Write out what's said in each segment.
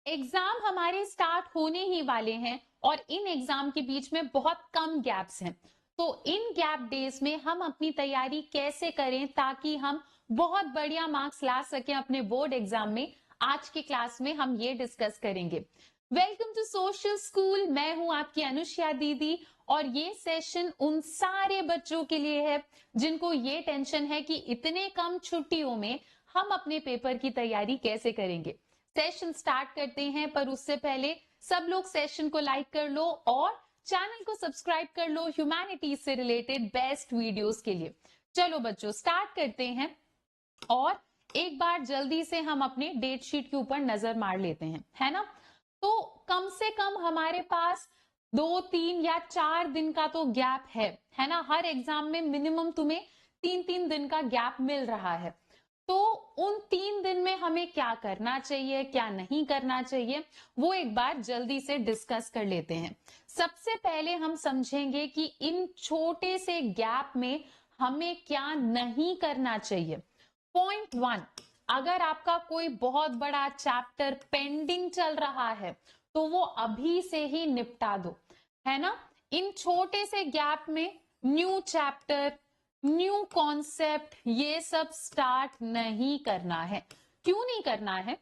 Exam हमारे start होने ही वाले हैं और इन एग्जाम के बीच में बहुत कम गैप्स हैं। तो इन गैप डेज में हम अपनी तैयारी कैसे करें ताकि हम बहुत बढ़िया मार्क्स ला सकें अपने बोर्ड एग्जाम में, आज की क्लास में हम ये डिस्कस करेंगे। वेलकम टू सोशल स्कूल, मैं हूं आपकी अनुष्या दीदी और ये सेशन उन सारे बच्चों के लिए है जिनको ये टेंशन है कि इतने कम छुट्टियों में हम अपने पेपर की तैयारी कैसे करेंगे। सेशन स्टार्ट करते हैं, पर उससे पहले सब लोग सेशन को लाइक कर लो और चैनल को सब्सक्राइब कर लो ह्यूमैनिटीज से रिलेटेड बेस्ट वीडियोस के लिए। चलो बच्चों स्टार्ट करते हैं और एक बार जल्दी से हम अपने डेट शीट के ऊपर नजर मार लेते हैं, है ना। तो कम से कम हमारे पास 2, 3 या 4 दिन का तो गैप है ना। हर एग्जाम में मिनिमम तुम्हें 3-3 दिन का गैप मिल रहा है। तो उन 3 दिन में हमें क्या करना चाहिए, क्या नहीं करना चाहिए, वो एक बार जल्दी से डिस्कस कर लेते हैं। सबसे पहले हम समझेंगे कि इन छोटे से गैप में हमें क्या नहीं करना चाहिए। पॉइंट 1, अगर आपका कोई बहुत बड़ा चैप्टर पेंडिंग चल रहा है तो वो अभी से ही निपटा दो, है ना। इन छोटे से गैप में न्यू चैप्टर, न्यू कॉन्सेप्ट, ये सब स्टार्ट नहीं करना है। क्यों नहीं करना है?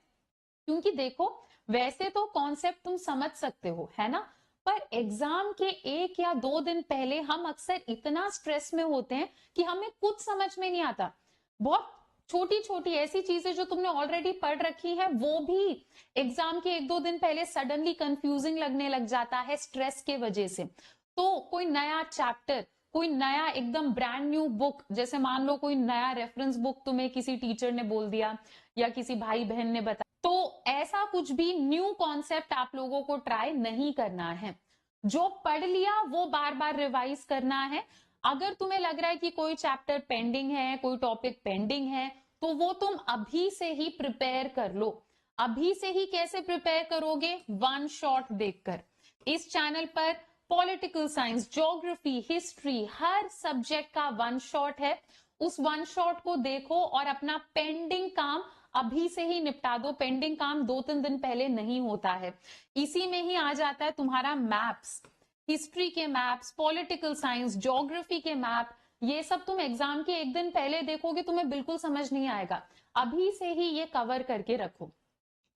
क्योंकि देखो, वैसे तो कॉन्सेप्ट तुम समझ सकते हो, है ना, पर एग्जाम के 1 या 2 दिन पहले हम अक्सर इतना स्ट्रेस में होते हैं कि हमें कुछ समझ में नहीं आता। बहुत छोटी छोटी ऐसी चीजें जो तुमने ऑलरेडी पढ़ रखी है वो भी एग्जाम के 1-2 दिन पहले सडनली कंफ्यूजिंग लगने लग जाता है स्ट्रेस के वजह से। तो कोई नया चैप्टर, कोई नया एकदम ब्रांड न्यू बुक, जैसे मान लो कोई नया रेफरेंस बुक तुम्हें किसी टीचर ने बोल दिया या किसी भाई बहन ने बताया, तो ऐसा कुछ भी न्यू कॉन्सेप्ट आप लोगों को ट्राई नहीं करना है। जो पढ़ लिया वो बार बार रिवाइज करना है। अगर तुम्हें लग रहा है कि कोई चैप्टर पेंडिंग है, कोई टॉपिक पेंडिंग है, तो वो तुम अभी से ही प्रिपेयर कर लो। अभी से ही कैसे प्रिपेयर करोगे? वन शॉट देखकर। इस चैनल पर पॉलिटिकल साइंस, ज्योग्राफी, हिस्ट्री, हर सब्जेक्ट का वन शॉट है। उस वन शॉट को देखो और अपना पेंडिंग काम अभी से ही निपटा दो। पेंडिंग काम 2-3 दिन पहले नहीं होता है। इसी में ही आ जाता है तुम्हारा मैप्स, हिस्ट्री के मैप्स, पॉलिटिकल साइंस, ज्योग्राफी के मैप। ये सब तुम एग्जाम के 1 दिन पहले देखोगे तुम्हें बिल्कुल समझ नहीं आएगा। अभी से ही ये कवर करके रखो,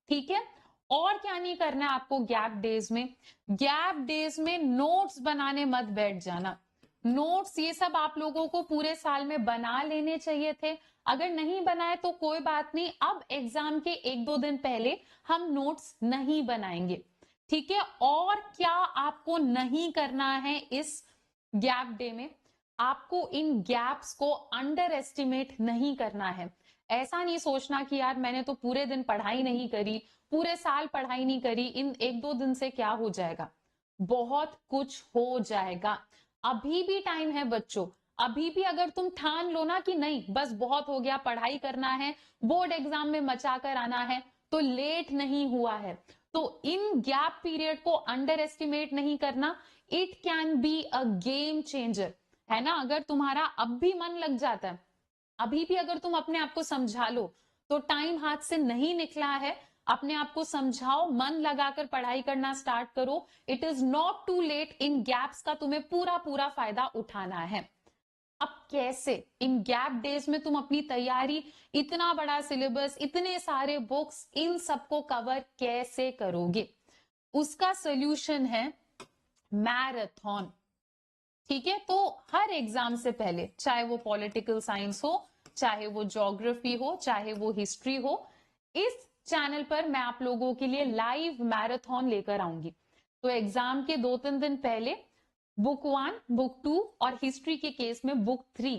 ठीक है। और क्या नहीं करना है आपको गैप डेज में? गैप डेज में नोट्स बनाने मत बैठ जाना। नोट्स ये सब आप लोगों को पूरे साल में बना लेने चाहिए थे। अगर नहीं बनाए तो कोई बात नहीं, अब एग्जाम के 1-2 दिन पहले हम नोट्स नहीं बनाएंगे, ठीक है। और क्या आपको नहीं करना है इस गैप डे में? आपको इन गैप्स को अंडर एस्टिमेट नहीं करना है। ऐसा नहीं सोचना कि यार मैंने तो पूरे दिन पढ़ाई नहीं करी, पूरे साल पढ़ाई नहीं करी, इन 1-2 दिन से क्या हो जाएगा। बहुत कुछ हो जाएगा। अभी भी टाइम है बच्चों। अभी भी अगर तुम ठान लो ना कि नहीं बस बहुत हो गया, पढ़ाई करना है, बोर्ड एग्जाम में मचा कर आना है, तो लेट नहीं हुआ है। तो इन गैप पीरियड को अंडर एस्टिमेट नहीं करना। It can be a game changer, है ना। अगर तुम्हारा अब भी मन लग जाता है, अभी भी अगर तुम अपने आप को समझा लो, तो टाइम हाथ से नहीं निकला है। अपने आप को समझाओ, मन लगाकर पढ़ाई करना स्टार्ट करो। It is not too late. इन गैप्स का तुम्हें पूरा पूरा फायदा उठाना है। अब कैसे इन गैप डेज में तुम अपनी तैयारी, इतना बड़ा सिलेबस, इतने सारे बुक्स, इन सबको कवर कैसे करोगे? उसका सोल्यूशन है मैराथन, ठीक है। तो हर एग्जाम से पहले, चाहे वो पॉलिटिकल साइंस हो, चाहे वो ज्योग्राफी हो, चाहे वो हिस्ट्री हो, इस चैनल पर मैं आप लोगों के लिए लाइव मैराथन लेकर आऊंगी। तो एग्जाम के 2-3 दिन पहले बुक 1, बुक 2 और हिस्ट्री के केस में बुक 3,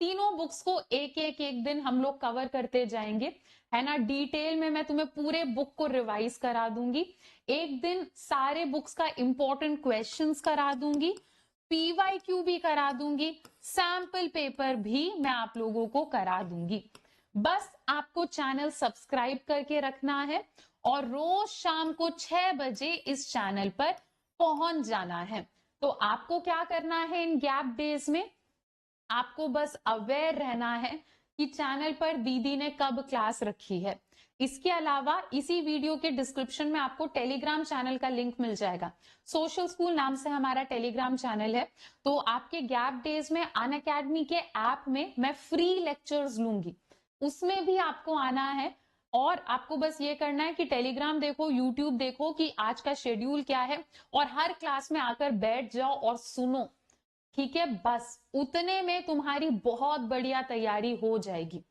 तीनों बुक्स को एक दिन हम लोग कवर करते जाएंगे, है ना। डिटेल में मैं तुम्हें पूरे बुक को रिवाइज करा दूंगी। एक दिन सारे बुक्स का इंपॉर्टेंट क्वेश्चंस करा दूंगी, पीवाईक्यू भी करा दूंगी, सैंपल पेपर भी मैं आप लोगों को करा दूंगी। बस आपको चैनल सब्सक्राइब करके रखना है और रोज शाम को 6 बजे इस चैनल पर पहुंच जाना है। तो आपको क्या करना है इन गैप डेज में? आपको बस अवेयर रहना है कि चैनल पर दीदी ने कब क्लास रखी है, इसके अलावा इसी वीडियो के डिस्क्रिप्शन में आपको टेलीग्राम चैनल का लिंक मिल जाएगा। सोशल स्कूल नाम से हमारा टेलीग्राम चैनल है। तो आपके गैप डेज में अनअकैडमी के ऐप में मैं फ्री लेक्चर्स लूंगी, उसमें भी आपको आना है। और आपको बस ये करना है कि टेलीग्राम देखो, यूट्यूब देखो कि आज का शेड्यूल क्या है, और हर क्लास में आकर बैठ जाओ और सुनो। ठीक है, बस उतने में तुम्हारी बहुत बढ़िया तैयारी हो जाएगी।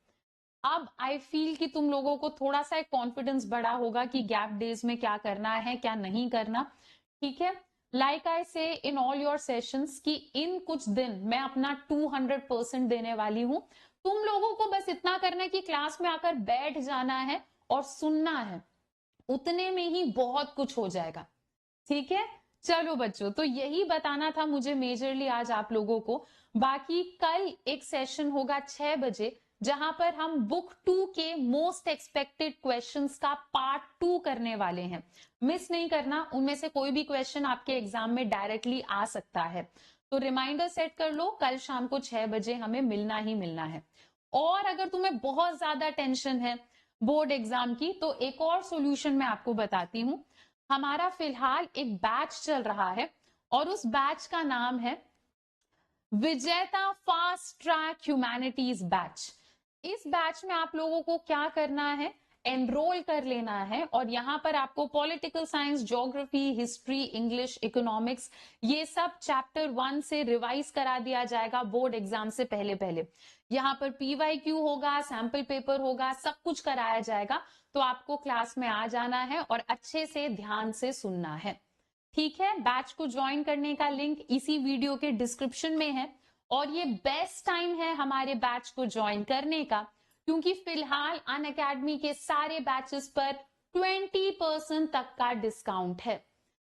अब आई फील कि तुम लोगों को थोड़ा सा कॉन्फिडेंस बढ़ा होगा कि गैप डेज में क्या करना है क्या नहीं करना। ठीक है, लाइक आई से इन ऑल योर सेशंस कि इन कुछ दिन मैं अपना 200% देने वाली हूं। तुम लोगों को बस इतना करना है कि क्लास में आकर बैठ जाना है और सुनना है, उतने में ही बहुत कुछ हो जाएगा। ठीक है, चलो बच्चों, तो यही बताना था मुझे मेजरली आज आप लोगों को। बाकी कल एक सेशन होगा 6 बजे, जहां पर हम बुक 2 के मोस्ट एक्सपेक्टेड क्वेश्चंस का पार्ट 2 करने वाले हैं। मिस नहीं करना, उनमें से कोई भी क्वेश्चन आपके एग्जाम में डायरेक्टली आ सकता है। तो रिमाइंडर सेट कर लो, कल शाम को 6 बजे हमें मिलना ही मिलना है। और अगर तुम्हें बहुत ज्यादा टेंशन है बोर्ड एग्जाम की, तो एक और सॉल्यूशन मैं आपको बताती हूँ। हमारा फिलहाल एक बैच चल रहा है, और उस बैच का नाम है विजेता फास्ट ट्रैक ह्यूमैनिटीज बैच। इस बैच में आप लोगों को क्या करना है, एनरोल कर लेना है। और यहाँ पर आपको political science, geography, history, English, economics, ये सब चैप्टर 1 से रिवाइज करा दिया जाएगा बोर्ड एग्जाम से पहले पहले। यहाँ पर पीवाईक्यू होगा, सैंपल पेपर होगा, सब कुछ कराया जाएगा। तो आपको क्लास में आ जाना है और अच्छे से ध्यान से सुनना है। ठीक है, बैच को ज्वाइन करने का लिंक इसी वीडियो के डिस्क्रिप्शन में है। और ये बेस्ट टाइम है हमारे बैच को ज्वाइन करने का, क्योंकि फिलहाल अनअकैडमी के सारे बैचेस पर 20% तक का डिस्काउंट है।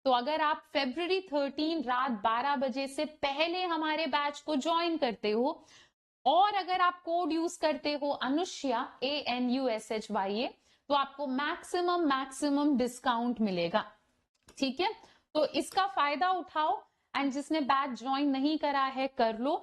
तो अगर आप February 13 रात 12 बजे से पहले हमारे बैच को ज्वाइन करते हो, और अगर आप कोड यूज करते हो अनुष्या ANUSHYA, तो आपको मैक्सिमम डिस्काउंट मिलेगा। ठीक है, तो इसका फायदा उठाओ, एंड जिसने बैच ज्वाइन नहीं करा है कर लो।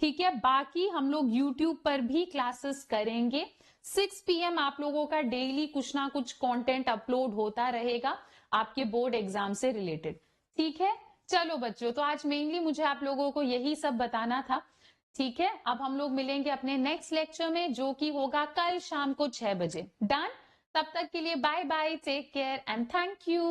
ठीक है, बाकी हम लोग YouTube पर भी क्लासेस करेंगे। 6 PM आप लोगों का डेली कुछ ना कुछ कंटेंट अपलोड होता रहेगा आपके बोर्ड एग्जाम से रिलेटेड। ठीक है, चलो बच्चों, तो आज मेनली मुझे आप लोगों को यही सब बताना था। ठीक है, अब हम लोग मिलेंगे अपने नेक्स्ट लेक्चर में, जो कि होगा कल शाम को 6 बजे। डन? तब तक के लिए bye bye, take care and thank you.